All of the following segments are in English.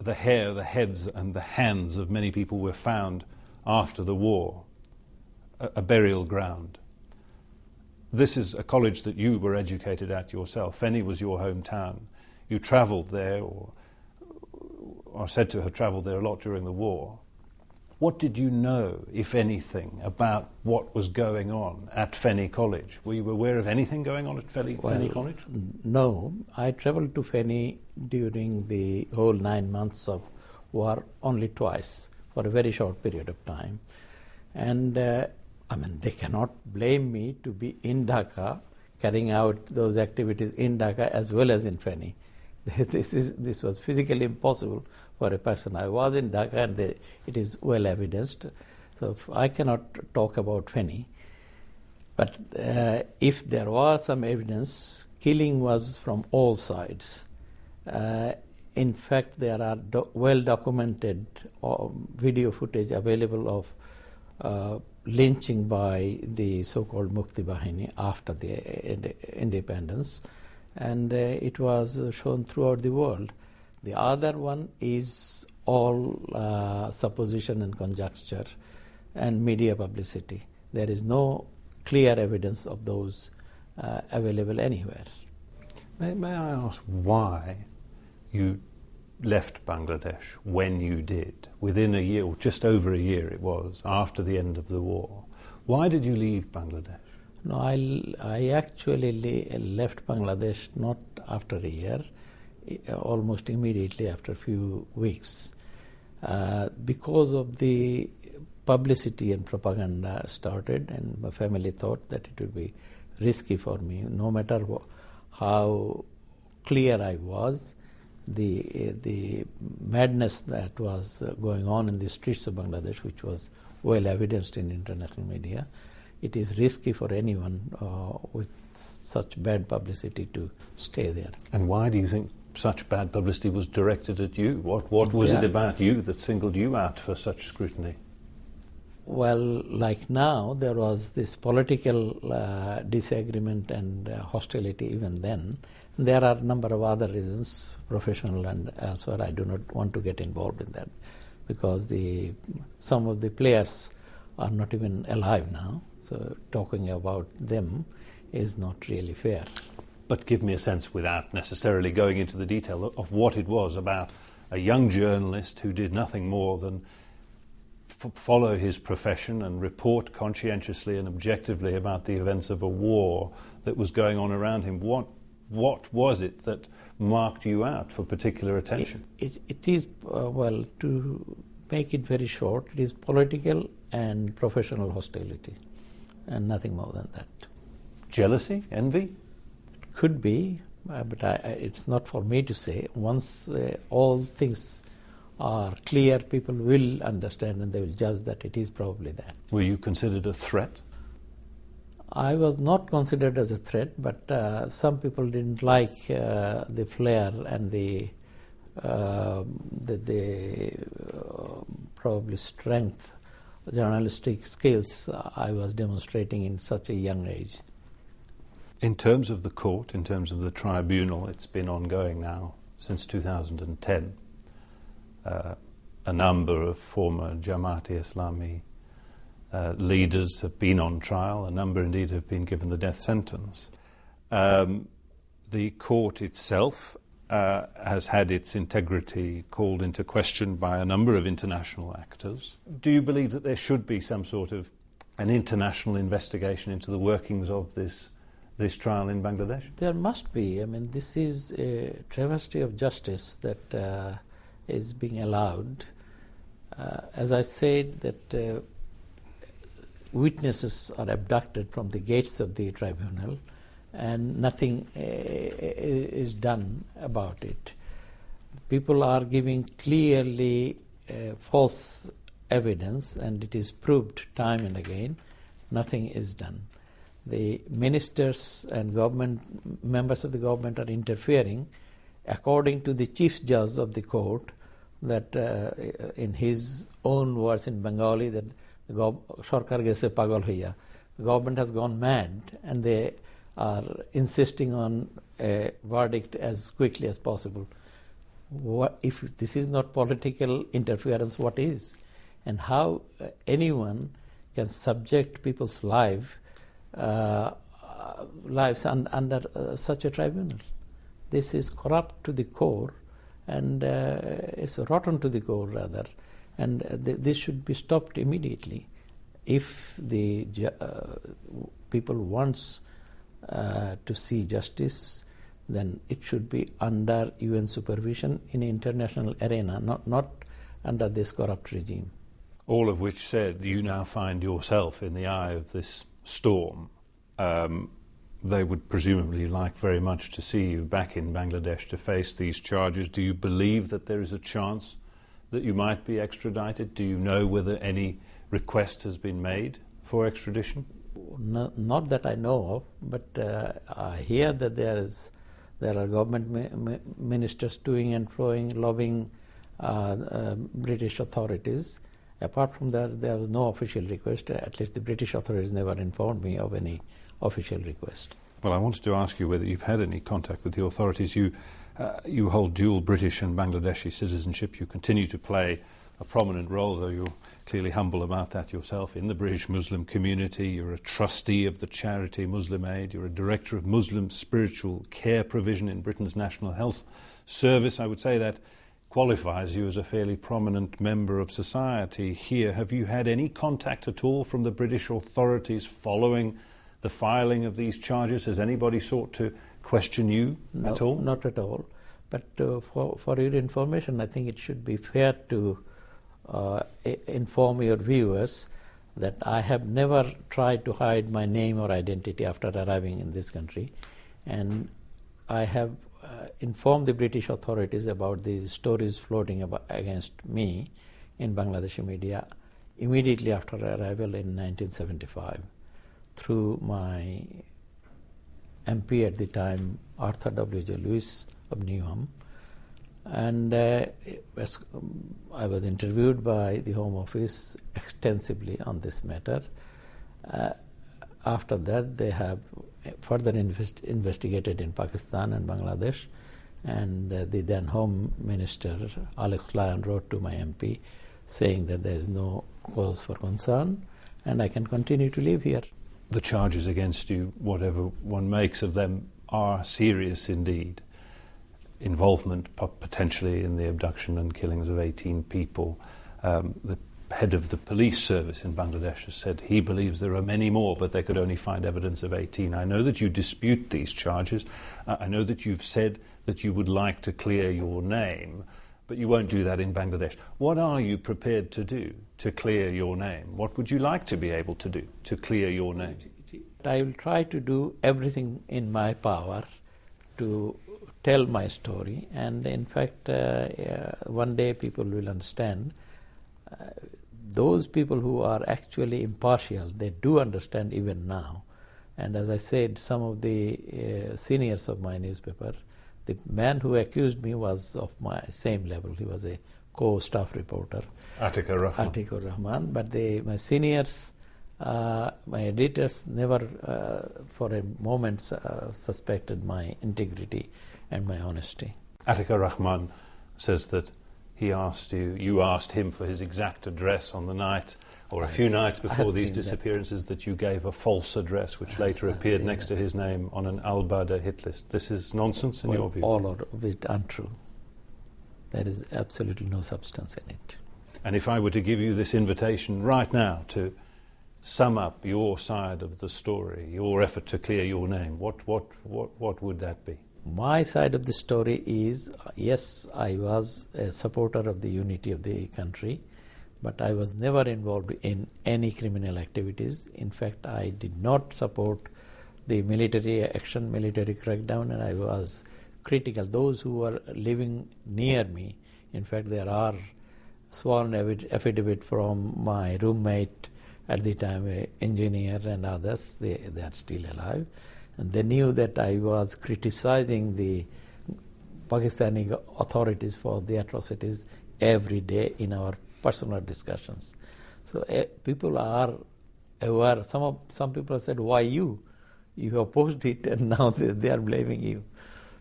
the hair, the heads and the hands of many people were found after the war, a burial ground. This is a college that you were educated at yourself. Feni was your hometown. You travelled there, or are said to have travelled there a lot during the war. What did you know, if anything, about what was going on at Feni College? Were you aware of anything going on at Feni College? No. I travelled to Feni during the whole 9 months of war only twice, for a very short period of time. And they cannot blame me to be in Dhaka, carrying out those activities in Dhaka as well as in Feni. This was physically impossible for a person. I was in Dhaka, and it is well evidenced. So I cannot talk about Feni. But if there was some evidence, killing was from all sides. In fact, there are well-documented video footage available of lynching by the so-called Mukti Bahini after the independence, and it was shown throughout the world. The other one is all supposition and conjecture and media publicity. There is no clear evidence of those available anywhere. May I ask why you left Bangladesh when you did, within a year, or just over a year it was, after the end of the war? Why did you leave Bangladesh? No, I actually left Bangladesh not after a year, almost immediately after a few weeks, because of the publicity and propaganda started, and my family thought that it would be risky for me, no matter how clear I was. The madness that was going on in the streets of Bangladesh, which was well evidenced in international media, it is risky for anyone with such bad publicity to stay there. And why do you think such bad publicity was directed at you? What was it about you that singled you out for such scrutiny? Well, like now, there was this political disagreement and hostility even then. There are a number of other reasons, professional and elsewhere. I do not want to get involved in that, because some of the players are not even alive now. So talking about them is not really fair. But give me a sense, without necessarily going into the detail, of what it was about a young journalist who did nothing more than follow his profession and report conscientiously and objectively about the events of a war that was going on around him. What was it that marked you out for particular attention? It is, to make it very short, it is political and professional hostility, and nothing more than that. Jealousy? Envy? It could be, but it's not for me to say. Once all things are clear, people will understand and they will judge that it is probably that. Were you considered a threat? I was not considered as a threat, but some people didn't like the flair and the probably strength, journalistic skills I was demonstrating in such a young age. In terms of the court, in terms of the tribunal, it's been ongoing now since 2010. A number of former Jamaat-e-Islami leaders have been on trial. A number indeed have been given the death sentence. The court itself has had its integrity called into question by a number of international actors. Do you believe that there should be some sort of an international investigation into the workings of this trial in Bangladesh? There must be. I mean, this is a travesty of justice that is being allowed. As I said, that witnesses are abducted from the gates of the tribunal and nothing is done about it. People are giving clearly false evidence, and it is proved time and again. Nothing is done. The ministers and government members of the government are interfering, according to the chief judge of the court, that in his own words in Bengali, that Sarkar gese pagal hoya, the government has gone mad, and they are insisting on a verdict as quickly as possible. if this is not political interference, what is? And how anyone can subject people's lives under such a tribunal? This is corrupt to the core, and it's rotten to the core, rather. And this should be stopped immediately. If the people wants to see justice, then it should be under UN supervision in the international arena, not under this corrupt regime. All of which said, you now find yourself in the eye of this storm. They would presumably like very much to see you back in Bangladesh to face these charges. Do you believe that there is a chance that you might be extradited? Do you know whether any request has been made for extradition? Not that I know of, but I hear that there are government ministers doing and froing, lobbying British authorities. Apart from that, there was no official request. At least the British authorities never informed me of any official request. Well, I wanted to ask you whether you've had any contact with the authorities. You hold dual British and Bangladeshi citizenship. You continue to play a prominent role, though you're clearly humble about that yourself, in the British Muslim community. You're a trustee of the charity Muslim Aid. You're a director of Muslim spiritual care provision in Britain's National Health Service. I would say that qualifies you as a fairly prominent member of society here. Have you had any contact at all from the British authorities following the filing of these charges? Has anybody sought to question you at all? Not at all. But for your information, I think it should be fair to inform your viewers that I have never tried to hide my name or identity after arriving in this country, and I have informed the British authorities about these stories floating against me in Bangladeshi media immediately after arrival in 1975 through my MP at the time, Arthur W.J. Lewis of Newham. And I was interviewed by the Home Office extensively on this matter. After that, they have further investigated in Pakistan and Bangladesh, and the then Home Minister, Alex Lyon, wrote to my MP saying that there is no cause for concern and I can continue to live here. The charges against you, whatever one makes of them, are serious indeed. Involvement potentially in the abduction and killings of 18 people. The head of the police service in Bangladesh has said he believes there are many more, but they could only find evidence of 18. I know that you dispute these charges. I know that you've said that you would like to clear your name, but you won't do that in Bangladesh. What are you prepared to do to clear your name? What would you like to be able to do to clear your name? I will try to do everything in my power to tell my story, and in fact one day people will understand. Those people who are actually impartial, they do understand even now. And as I said, some of the seniors of my newspaper, the man who accused me was of my same level. He was a co-staff reporter, Atikur Rahman. But my seniors, my editors, never for a moment suspected my integrity and my honesty. Atikur Rahman says that you asked him for his exact address on the night, or a few nights before these disappearances, that you gave a false address, which later appeared next to his name on an al-Bada hit list. This is nonsense in your view? All of it untrue. There is absolutely no substance in it. And if I were to give you this invitation right now to sum up your side of the story, your effort to clear your name, what would that be? My side of the story is, yes, I was a supporter of the unity of the country, but I was never involved in any criminal activities. In fact, I did not support the military action, military crackdown, and I was critical. Those who were living near me, in fact, there are sworn affidavit from my roommate at the time, an engineer and others, they are still alive. And they knew that I was criticizing the Pakistani authorities for the atrocities every day in our personal discussions. So people are aware. Some people said, "Why you? You opposed it, and now they are blaming you."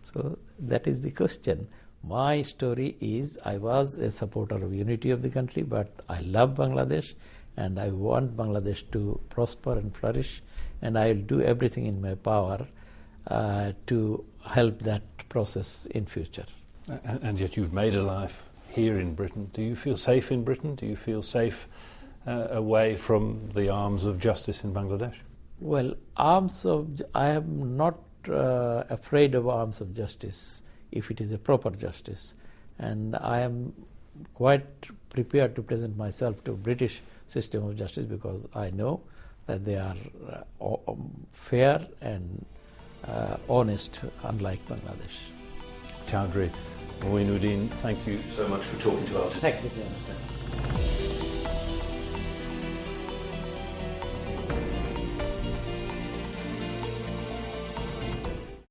So that is the question. My story is I was a supporter of unity of the country, but I love Bangladesh and I want Bangladesh to prosper and flourish, and I will do everything in my power to help that process in future. And yet you've made a life here in Britain. Do you feel safe in Britain? Do you feel safe away from the arms of justice in Bangladesh? Well, I am not afraid of arms of justice if it is a proper justice, and I am quite prepared to present myself to British system of justice because I know that they are fair and honest, unlike Bangladesh. Chowdhury Mueen-Uddin, thank you so much for talking to us. Thank you.